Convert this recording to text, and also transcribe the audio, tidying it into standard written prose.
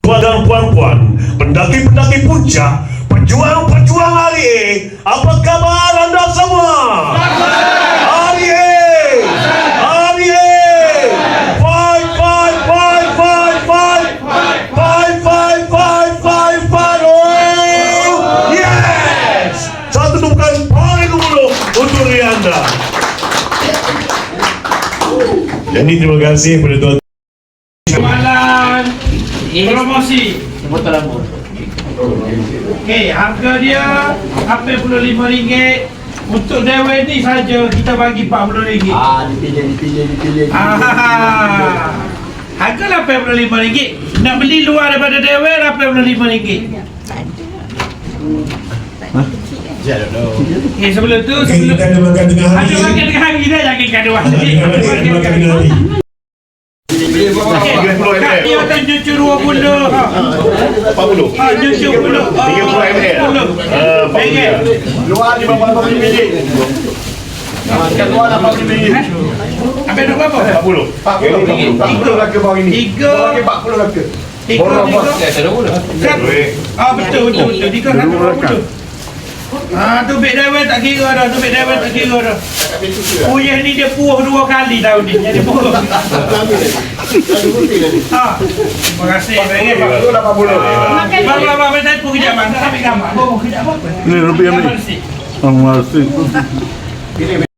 dan puan-puan, pendaki-pendaki puncak, pejuang-pejuang hari A, apa khabar anda semua? Hari A! Hari A! Fight, fight, fight, fight, fight! Fight, fight, fight, fight, fight! Oh! Yes! Satu tepukan paling dulu untuk Rianda. Jadi terima kasih kepada tuan. Jualan promosi. Okey, harga dia RM85. Untuk dewan ni saja kita bagi RM40. Dipilih. Harga RM85. Nak beli luar daripada dewan RM85. Okey, sebelum tu Kita ada makan tengah hari. ada makan tengah hari dah jangan gaduh. Ada makan tengah hari. Kak dia akan cucur 20. 40. Cucur 10. 30 ml. Luar ni berapa bilik? Kat luar 80 bilik. Habis nak berapa? 40. 40 lagi bawah ini. 3 40 lagi. 3 betul 320. Tu beg dewan tak kira dah, Uyah ni dia puah 2 kali tahun ni. Jadi puah. Terima kasih. Baik. 80. Bang, saya pun kejap bang. Tak ambil gambar. Bawa kejap apa? Ni rupiah ni. Terima kasih. Terima kasih.